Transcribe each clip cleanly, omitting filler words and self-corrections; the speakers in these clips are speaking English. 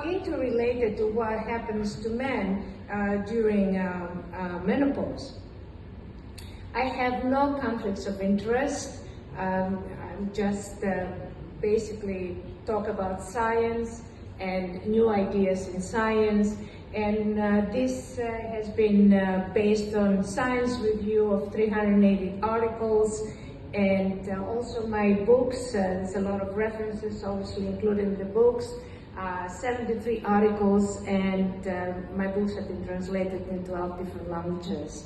interrelated to what happens to men during menopause. I have no conflicts of interest. I'm just basically talk about science and new ideas in science. And this has been based on science review of 380 articles, and also my books. There's a lot of references obviously included in the books, 73 articles, and my books have been translated into 12 different languages.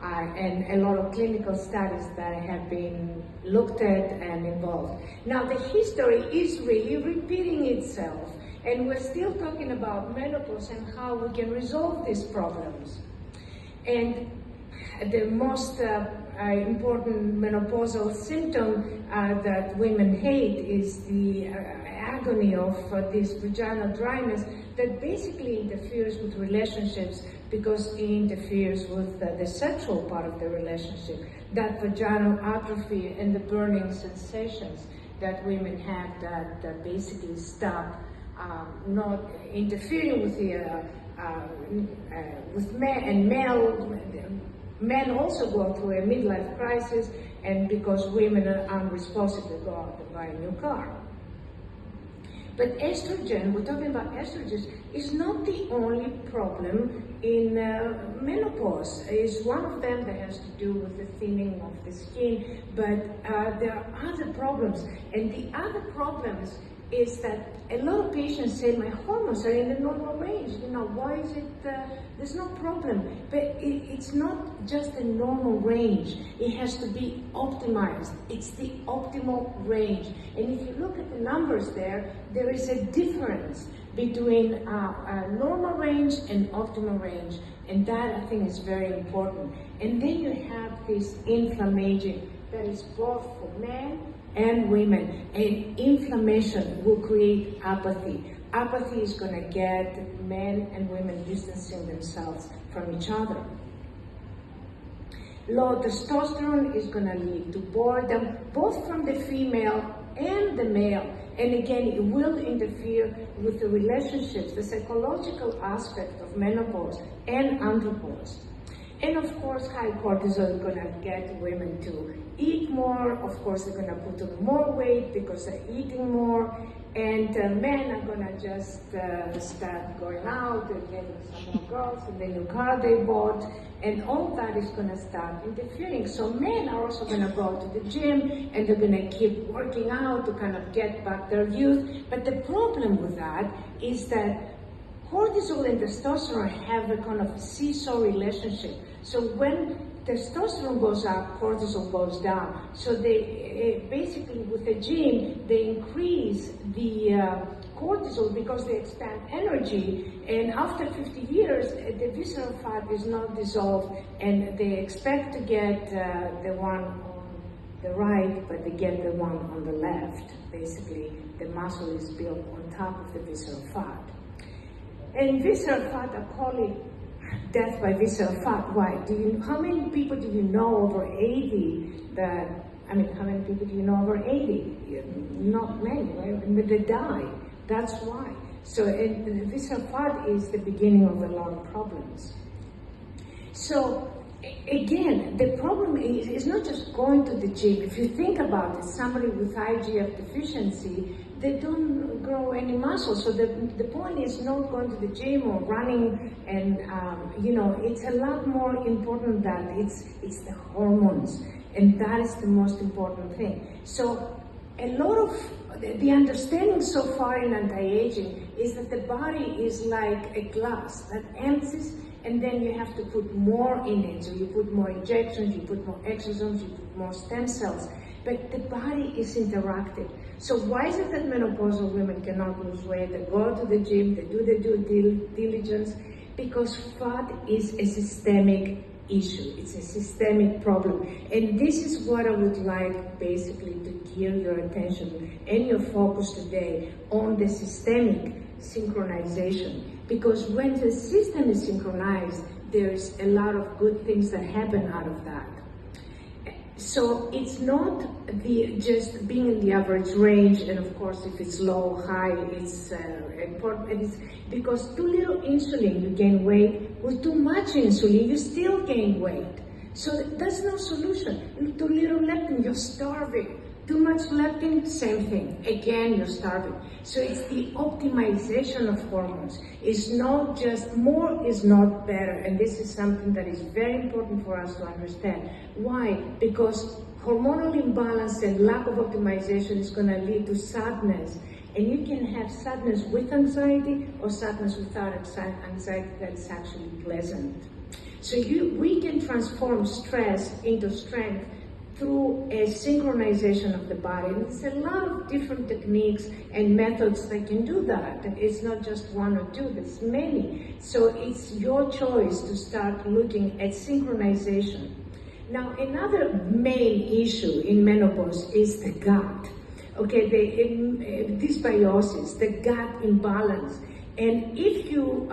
And a lot of clinical studies that have been looked at and involved. Now the history is really repeating itself, and we're still talking about menopause and how we can resolve these problems. And the most important menopausal symptom that women hate is the agony of this vaginal dryness that basically interferes with relationships because it interferes with the sexual part of the relationship, that vaginal atrophy and the burning sensations that women have that basically stop not interfering with the with men and male. Men also go through a midlife crisis, and because women are unresponsive, they go out and buy a new car. But estrogen, we're talking about estrogens, is not the only problem in menopause. It's one of them that has to do with the thinning of the skin, but there are other problems. And the other problems is that a lot of patients say, my hormones are in the normal range. You know, why is it, there's no problem. But it's not just a normal range. It has to be optimized. It's the optimal range. And if you look at the numbers there is a difference between normal range and optimal range. And that, I think, is very important. And then you have this inflammation that is both for men and women, and inflammation will create apathy. Apathy is going to get men and women distancing themselves from each other. Low testosterone is going to lead to boredom, both from the female and the male. And again, it will interfere with the relationships, the psychological aspect of menopause and andropause. And of course, high cortisol is going to get women to eat more. Of course, they're going to put on more weight because they're eating more. And men are going to just start going out and getting some more girls in the new car they bought. And all that is going to start interfering. So men are also going to go to the gym and they're going to keep working out to kind of get back their youth. But the problem with that is that cortisol and testosterone have a kind of seesaw relationship. So when testosterone goes up, cortisol goes down. So they basically, with the gene, they increase the cortisol because they expand energy. And after 50 years, the visceral fat is not dissolved, and they expect to get the one on the right, but they get the one on the left. Basically, the muscle is built on top of the visceral fat. And visceral fat, I call it death by visceral fat. Why? How many people do you know over 80 how many people do you know over 80? Not many, right? And they die. That's why. So the visceral fat is the beginning of a lot of problems. So again, the problem is not just going to the gym. If you think about it, somebody with IGF deficiency, they don't grow any muscle. So the point is not going to the gym or running, and it's a lot more important that it's the hormones, and that is the most important thing. So a lot of the understanding so far in anti-aging is that the body is like a glass that empties, and then you have to put more in it. So you put more injections, you put more exosomes, you put more stem cells. But the body is interactive. So why is it that menopausal women cannot lose weight? They go to the gym, they do the due diligence, because fat is a systemic issue. It's a systemic problem. And this is what I would like basically to give your attention and your focus today on the systemic synchronization. Because when the system is synchronized, there's a lot of good things that happen out of that. So it's not just being in the average range, and of course if it's low, high, it's important. It's because too little insulin, you gain weight. With too much insulin, you still gain weight. So that's no solution. Too little leptin, you're starving. Too much leptin, same thing. Again, you're starving. So it's the optimization of hormones. It's not just more is not better. And this is something that is very important for us to understand. Why? Because hormonal imbalance and lack of optimization is going to lead to sadness. And you can have sadness with anxiety or sadness without anxiety that's actually pleasant. So we can transform stress into strength through a synchronization of the body. And there's a lot of different techniques and methods that can do that. It's not just one or two, there's many. So it's your choice to start looking at synchronization. Now, another main issue in menopause is the gut. Okay, the dysbiosis, the gut imbalance. And if you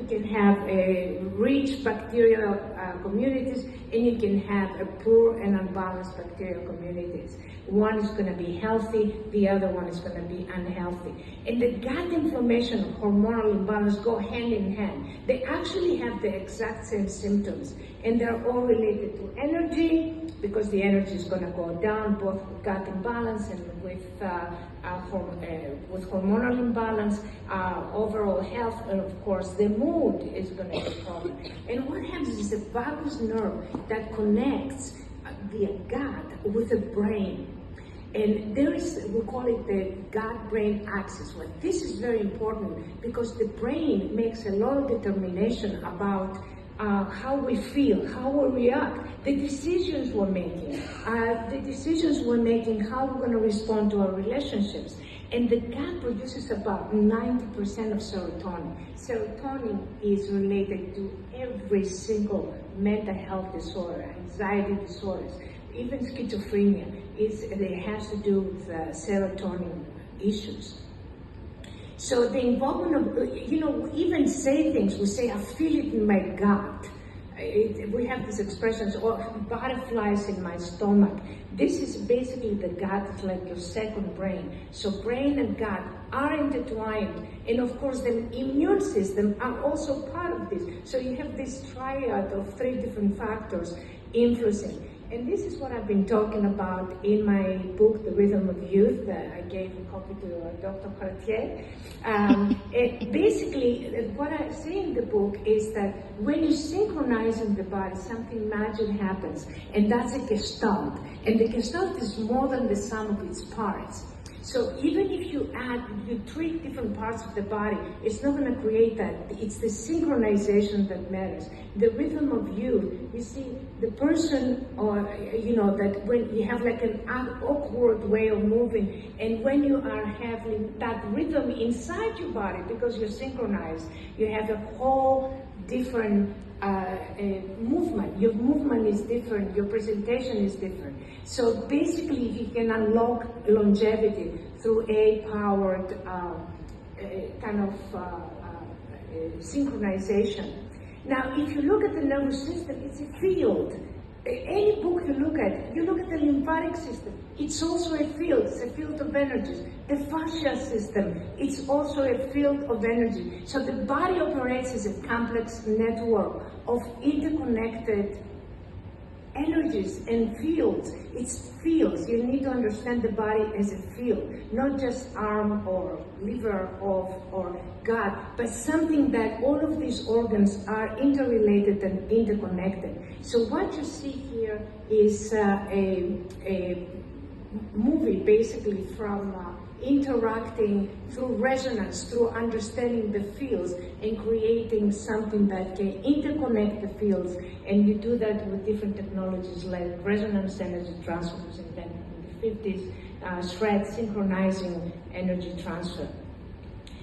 can have a rich bacterial communities, and you can have a poor and unbalanced bacterial communities. One is going to be healthy, the other one is going to be unhealthy. And the gut inflammation and hormonal imbalance go hand in hand. They actually have the exact same symptoms, and they're all related to energy, because the energy is going to go down, both with gut imbalance and with hormonal imbalance, overall health, and of course the mood is going to be problem. And what happens is the vagus nerve that connects the gut with the brain. And there is, we call it the gut-brain axis. Well, this is very important because the brain makes a lot of determination about how we feel, how we react, the decisions we're making, how we're going to respond to our relationships. And the gut produces about 90% of serotonin. Serotonin is related to every single mental health disorder, anxiety disorders, even schizophrenia. It has to do with serotonin issues. So the involvement of, we even say things, we say, I feel it in my gut. We have these expressions, or butterflies in my stomach. This is basically the gut, it's like your second brain. So brain and gut are intertwined. And of course, the immune system are also part of this. So you have this triad of three different factors influencing. And this is what I've been talking about in my book, The Rhythm of Youth, that I gave a copy to Dr. Cartier. Basically, what I say in the book is that when you synchronize in the body, something magic happens, and that's a gestalt. And the gestalt is more than the sum of its parts. So even if you treat different parts of the body, it's not going to create that. It's the synchronization that matters. The rhythm of youth, you see, the person, or, that when you have like an awkward way of moving, and when you are having that rhythm inside your body, because you're synchronized, you have a whole different movement. Your movement is different, your presentation is different. So basically you can unlock longevity through a powered synchronization. Now, if you look at the nervous system, it's a field. Any book you look at the lymphatic system, it's also a field, it's a field of energies. The fascia system, it's also a field of energy. So the body operates as a complex network of interconnected energies and fields. It's fields. You need to understand the body as a field, not just arm or liver or gut, but something that all of these organs are interrelated and interconnected. So what you see here is a movie basically from interacting through resonance, through understanding the fields and creating something that can interconnect the fields. And you do that with different technologies like resonance energy transfer, was invented in the 50s, SHRED, synchronizing energy transfer.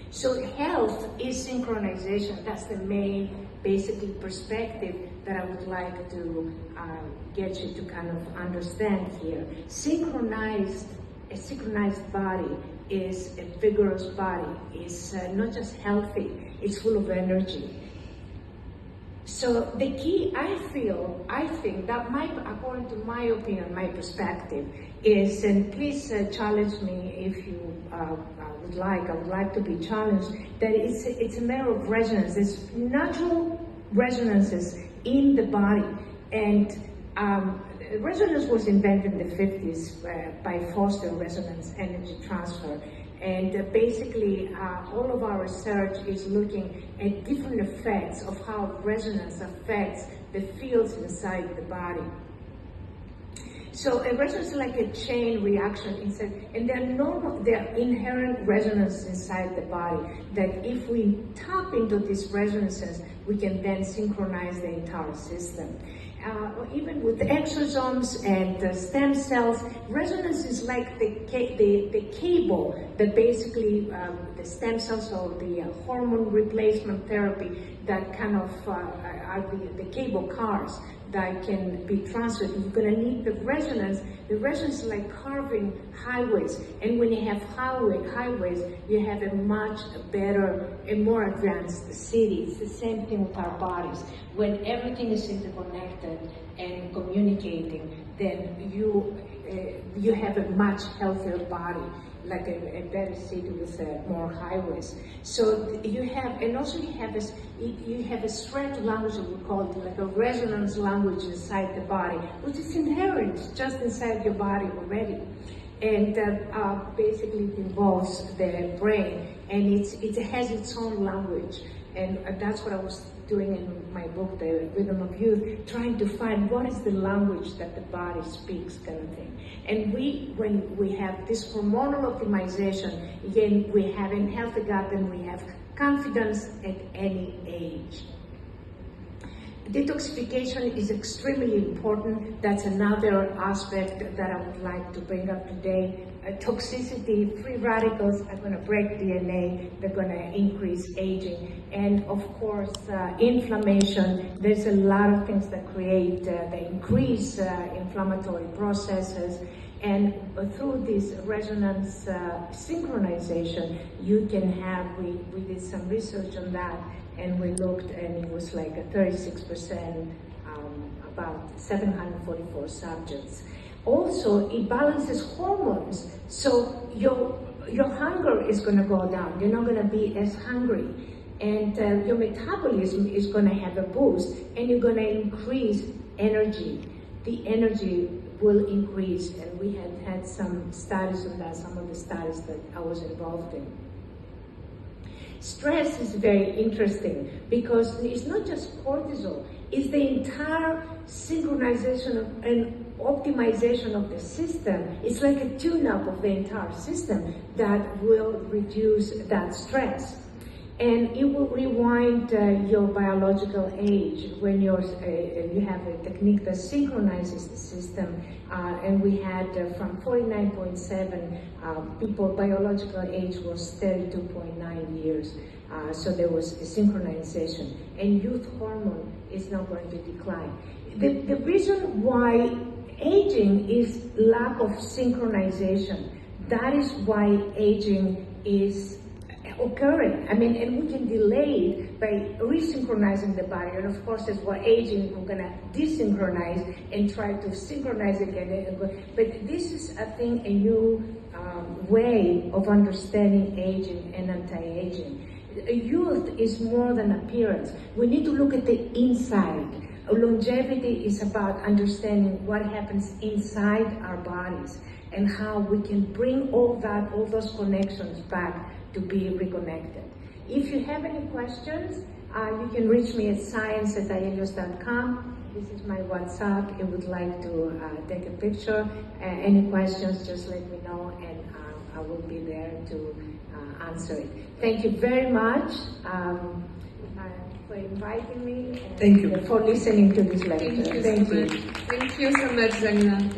So health is synchronization. That's the main, basically, perspective that I would like to get you to kind of understand here. A synchronized body is a vigorous body. It's not just healthy, it's full of energy. So So the key, I think that according to my opinion, my perspective is, and please challenge me if you would like, I would like to be challenged, that it's a matter of resonance. There's natural resonances in the body, and resonance was invented in the 50s by Foster resonance energy transfer. And basically, all of our research is looking at different effects of how resonance affects the fields inside the body. So a resonance is like a chain reaction inside, and there are inherent resonances inside the body that if we tap into these resonances, we can then synchronize the entire system. Even with exosomes and stem cells, resonance is like the cable that basically the stem cells or the hormone replacement therapy that kind of are the cable cars that can be transferred. You're going to need the resonance. The resonance is like carving highways, and when you have highways, you have a much better and more advanced city. It's the same thing with our bodies. When everything is interconnected and communicating, then you have a much healthier body, like a better city with more highways. So you have, and also you have a strange language, that we call it like a resonance language inside the body, which is inherent just inside your body already. And basically it involves the brain, and it has its own language. And that's what I was doing in my book, The Rhythm of Youth, trying to find what is the language that the body speaks, kind of thing. And when we have this hormonal optimization, again, we have in healthy gut, and we have confidence at any age. Detoxification is extremely important. That's another aspect that I would like to bring up today. Toxicity, free radicals are going to break DNA, they're going to increase aging, and of course inflammation. There's a lot of things that create, that increase inflammatory processes, and through this resonance synchronization, you can have, we did some research on that, and we looked, and it was like a 36%, about 744 subjects. Also, it balances hormones, so your hunger is going to go down. You're not going to be as hungry, and your metabolism is going to have a boost, and you're going to increase energy. The energy will increase, and we had some studies on that, some of the studies that I was involved in. Stress is very interesting because it's not just cortisol, it's the entire synchronization and optimization of the system. It's like a tune-up of the entire system that will reduce that stress. And it will rewind your biological age when you have a technique that synchronizes the system. And we had from 49.7 people, biological age was 32.9 years. So there was a synchronization. And youth hormone is not going to decline. The reason why aging is lack of synchronization. That is why aging is occurring. I mean, and we can delay it by resynchronizing the body. And of course, as we're aging, we're going to desynchronize and try to synchronize again. But this is, I think, a new way of understanding aging and anti-aging. Youth is more than appearance. We need to look at the inside. Longevity is about understanding what happens inside our bodies and how we can bring all those connections back to be reconnected. If you have any questions, you can reach me at science@ielios.com. This is my WhatsApp. If you would like to take a picture, any questions, just let me know, and I will be there to answer it. Thank you very much for inviting me. And thank you for listening to this lecture. Thank you so much. Thank you so much, Zanina.